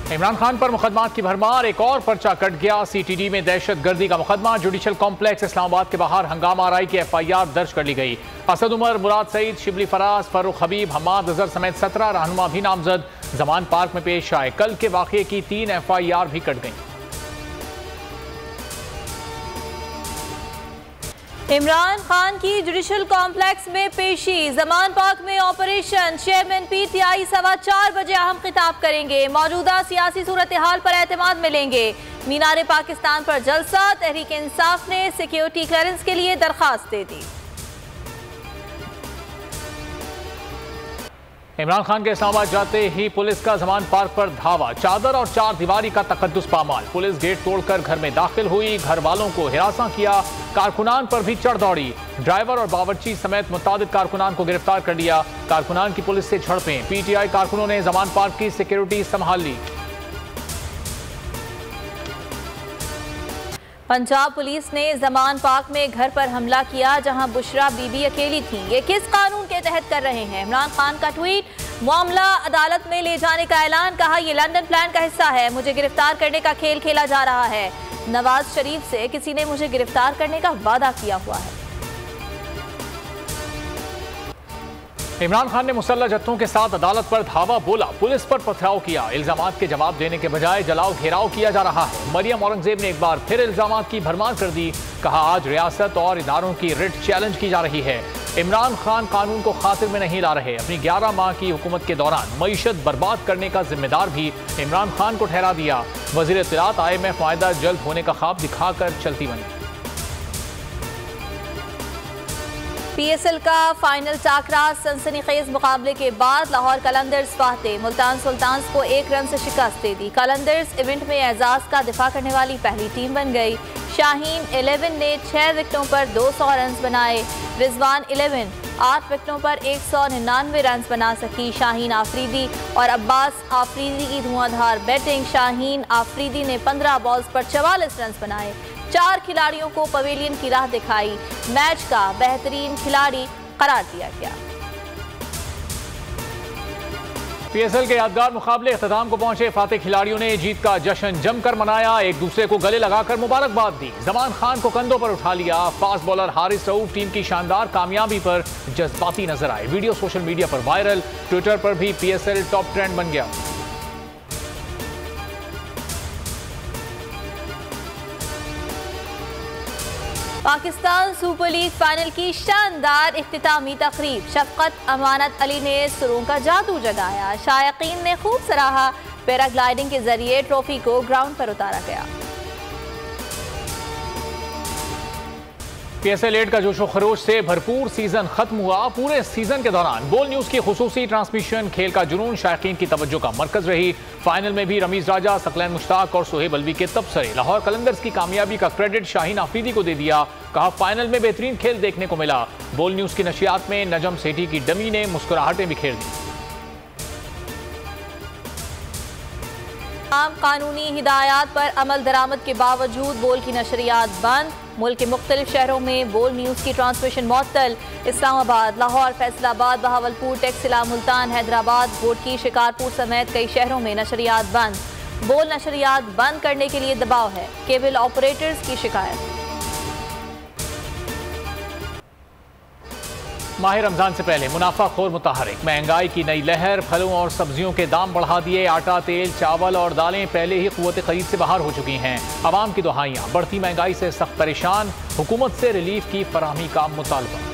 इमरान खान पर मुकदमात की भरमार, एक और पर्चा कट गया। सीटीडी में दहशत गर्दी का मुकदमा, जुडिशल कॉम्प्लेक्स इस्लामाबाद के बाहर हंगामा आराई की FIR दर्ज कर ली गई। असद उमर, मुराद सईद, शिबली फराज, फर्रुख हबीब, हमाद अजहर समेत 17 रहनुमा भी नामजद जमान पार्क में पेश आए। कल के वाक़े की 3 FIR भी कट गई। इमरान खान की जुडिशल कॉम्प्लेक्स में पेशी, जमान पार्क में ऑपरेशन। चेयरमैन PTI 4:15 बजे अहम खिताब करेंगे। मौजूदा सियासी सूरत हाल पर एतमाद मिलेंगे। मीनार पाकिस्तान पर जलसा। तहरीक इंसाफ ने सिक्योरिटी क्लियरेंस के लिए दरखास्त दे दी। इमरान खान के इस्लामाबाद जाते ही पुलिस का जमान पार्क पर धावा, चादर और 4 दीवारी का तकद्दुस पामाल। पुलिस गेट तोड़कर घर में दाखिल हुई, घर वालों को हिरासा किया, कारकुनान पर भी चढ़ दौड़ी। ड्राइवर और बावर्ची समेत मुतादिद कारकुनान को गिरफ्तार कर लिया। कारकुनान की पुलिस से झड़पें, PTI कारकुनों ने जमान पार्क की सिक्योरिटी संभाल ली। पंजाब पुलिस ने जमान पार्क में घर पर हमला किया जहां बुशरा बीबी अकेली थी। ये किस कानून के तहत कर रहे हैं? इमरान खान का ट्वीट, मामला अदालत में ले जाने का ऐलान। कहा, यह लंदन प्लान का हिस्सा है, मुझे गिरफ्तार करने का खेल खेला जा रहा है। नवाज शरीफ से किसी ने मुझे गिरफ्तार करने का वादा किया हुआ है। इमरान खान ने मुसल्लह जत्थों के साथ अदालत पर धावा बोला, पुलिस पर पथराव किया। इल्जामात के जवाब देने के बजाय जलाओ घेराव किया जा रहा है। मरियम औरंगजेब ने एक बार फिर इल्जामात की भरमार कर दी। कहा, आज रियासत और इदारों की रिट चैलेंज की जा रही है। इमरान खान कानून को खातिर में नहीं ला रहे। अपनी 11 माह की हुकूमत के दौरान मईशत बर्बाद करने का जिम्मेदार भी इमरान खान को ठहरा दिया। वज़ीर इत्तलात IMF माहिदा जल्द होने का ख्वाब दिखाकर चलती बनी। PSL का फाइनल टाकरा, सनसनीखेज मुकाबले के बाद लाहौर कलंदर्स फाते, मुल्तान सुल्तान्स को 1 रन से शिकस्त दे दी। कलंदर्स इवेंट में एजाज का दिफा करने वाली पहली टीम बन गई। शाहीन 11 ने 6 विकेटों पर 200 रन बनाए। रिजवान 11 8 विकेटों पर 199 रन बना सकी। शाहीन आफरीदी और अब्बास आफरीदी की धुआंधार बैटिंग। शाहीन आफरीदी ने 15 बॉल्स पर 44 रन बनाए। 4 खिलाड़ियों को पवेलियन की राह दिखाई। मैच का बेहतरीन खिलाड़ी करार दिया गया। PSL के यादगार मुकाबले इख्तिताम को पहुंचे। फाते खिलाड़ियों ने जीत का जश्न जमकर मनाया, एक दूसरे को गले लगाकर मुबारकबाद दी। जमान खान को कंधों पर उठा लिया। Fast bowler Haris Rauf team की शानदार कामयाबी पर जज्बाती नजर आए। वीडियो सोशल मीडिया पर वायरल, ट्विटर पर भी PSL टॉप ट्रेंड बन गया। पाकिस्तान सुपर लीग फाइनल की शानदार इख्तितामी तकरीब। शफकत अमानत अली ने सुरों का जादू जगाया। शायकीन ने खूब सराहा। पैराग्लाइडिंग के जरिए ट्रॉफी को ग्राउंड पर उतारा गया। PSL 8 का जोशो खरोश से भरपूर सीजन खत्म हुआ। पूरे सीजन के दौरान बोल न्यूज की खुसूसी ट्रांसमिशन खेल का जुनून शायकीन की तवज्जो का मरकज रही। फाइनल में भी रमीज राजा, सकलैन मुश्ताक और सोहेब अलवी के तबसरे। लाहौर कलंदर्स की कामयाबी का क्रेडिट शाहीन आफरीदी को दे दिया। कहा, फाइनल में बेहतरीन खेल देखने को मिला। बोल न्यूज की नशियात में नजम सेठी की डमी ने मुस्कुराहटें बिखेर दी। कानूनी हिदायत पर अमल दरामद के बावजूद बोल की नशरियात बंद। मुल्क के मुख्तलिफ शहरों में बोल न्यूज़ की ट्रांसमिशन मुअत्तल। इस्लामाबाद, लाहौर, फैसलाबाद, बहावलपुर, टेक्सिला, मुल्तान, हैदराबाद, भोटकी, शिकारपुर समेत कई शहरों में नशरियात बंद। बोल नशरियात बंद करने के लिए दबाव है, केबल ऑपरेटर्स की शिकायत। माह रमजान से पहले मुनाफाखोर मुतहरिक, महंगाई की नई लहर, फलों और सब्जियों के दाम बढ़ा दिए। आटा, तेल, चावल और दालें पहले ही क़ुव्वत खरीद से बाहर हो चुकी हैं। अवाम की दुहाइयाँ, बढ़ती महंगाई से सख्त परेशान, हुकूमत से रिलीफ की फराहमी का मुतालबा।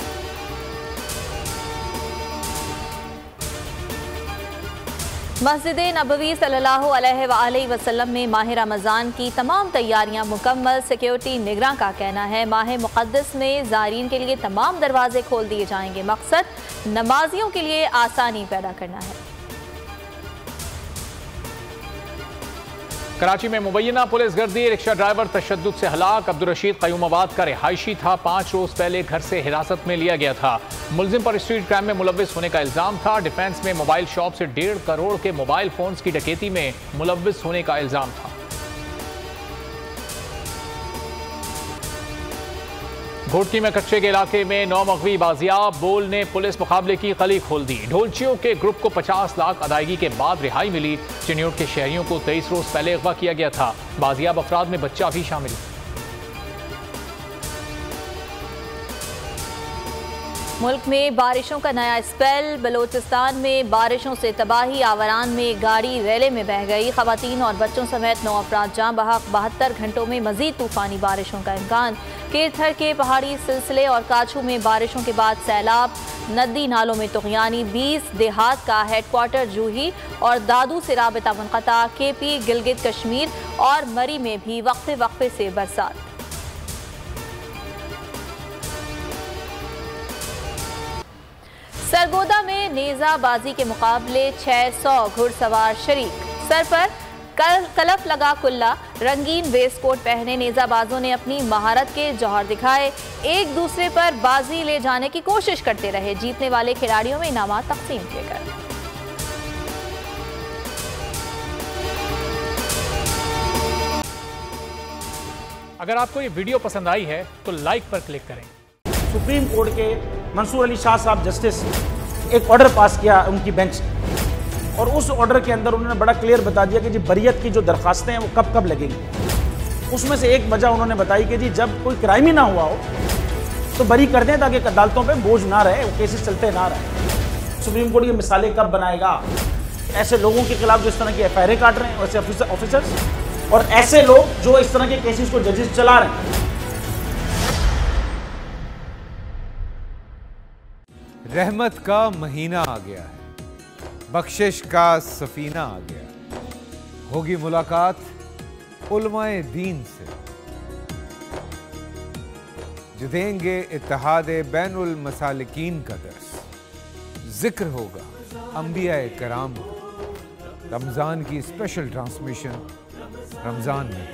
मस्जिद नबवी सल्लल्लाहु अलैहि वसल्लम में माह रमज़ान की तमाम तैयारियां मुकम्मल। सिक्योरिटी निगरान का कहना है, माह मुक़द्दस में ज़ायरीन के लिए तमाम दरवाजे खोल दिए जाएंगे। मकसद नमाजियों के लिए आसानी पैदा करना है। कराची में मुबैना पुलिस गर्दी, रिक्शा ड्राइवर तशद्दुद से हलाक। अब्दुल रशीद क़यूमाबाद का रिहायशी था। 5 रोज पहले घर से हिरासत में लिया गया था। मुलजिम पर स्ट्रीट क्राइम में मुलव्विस होने का इल्जाम था। डिफेंस में मोबाइल शॉप से 1.5 करोड़ के मोबाइल फोन्स की डकैती में मुलव्विस होने का इल्जाम था। घोटकी में कच्चे के इलाके में 9 मगवी बाजियाब। बोल ने पुलिस मुकाबले की कली खोल दी। ढोलचियों के ग्रुप को 50 लाख अदायगी के बाद रिहाई मिली। चिन्यूट के शहरियों को 23 रोज पहले अगवा किया गया था। बाजियाब अफराद में बच्चा भी शामिल। मुल्क में बारिशों का नया स्पेल। बलोचिस्तान में बारिशों से तबाही। आवारान में गाड़ी रेले में बह गई। खवातीन और बच्चों समेत 9 अफराद जाँ बहक। 72 घंटों में मजीद तूफानी बारिशों का इम्कान। केरथर के पहाड़ी सिलसिले और काछू में बारिशों के बाद सैलाब। नदी नालों में तुगयानी। 20 देहात का हेडक्वार्टर जूही और दादू से राबिता मुनक़ता। KP गिलगित कश्मीर और मरी में भी वक्फे वक्फे से बरसात। सरगोदा में नेजाबाजी के मुकाबले 600 घुड़सवार शरीक। सर पर कलफ लगा कुल्ला। रंगीन वेस्टकोट पहने नेजाबाजों ने अपनी महारत के जौहर दिखाए। एक दूसरे पर बाजी ले जाने की कोशिश करते रहे। जीतने वाले खिलाड़ियों में इनामात तकसीम किए गए। अगर आपको ये वीडियो पसंद आई है तो लाइक पर क्लिक करें। सुप्रीम कोर्ट के मंसूर अली शाह साहब जस्टिस एक ऑर्डर पास किया उनकी बेंच और उस ऑर्डर के अंदर उन्होंने बड़ा क्लियर बता दिया कि जी बरियत की जो दरखास्तें हैं वो कब कब लगेंगी। उसमें से एक वजह उन्होंने बताई कि जी जब कोई क्राइम ही ना हुआ हो तो बरी कर दें ताकि अदालतों पे बोझ ना रहे, वो केसेस चलते ना रहे। सुप्रीम कोर्ट की मिसालें कब बनाएगा ऐसे लोगों के खिलाफ जो इस तरह की FIR काट रहे हैं, वैसे ऑफिसर्स और ऐसे लोग जो इस तरह के केसेस को जजेस चला रहे हैं। रहमत का महीना आ गया है, बख्शिश का सफीना आ गया। होगी मुलाकात उलमाए दीन से, जो देंगे इत्तेहादे बैनुल मसालिकीन का दर्स। जिक्र होगा अंबियाए कराम का। रमजान की स्पेशल ट्रांसमिशन रमजान में।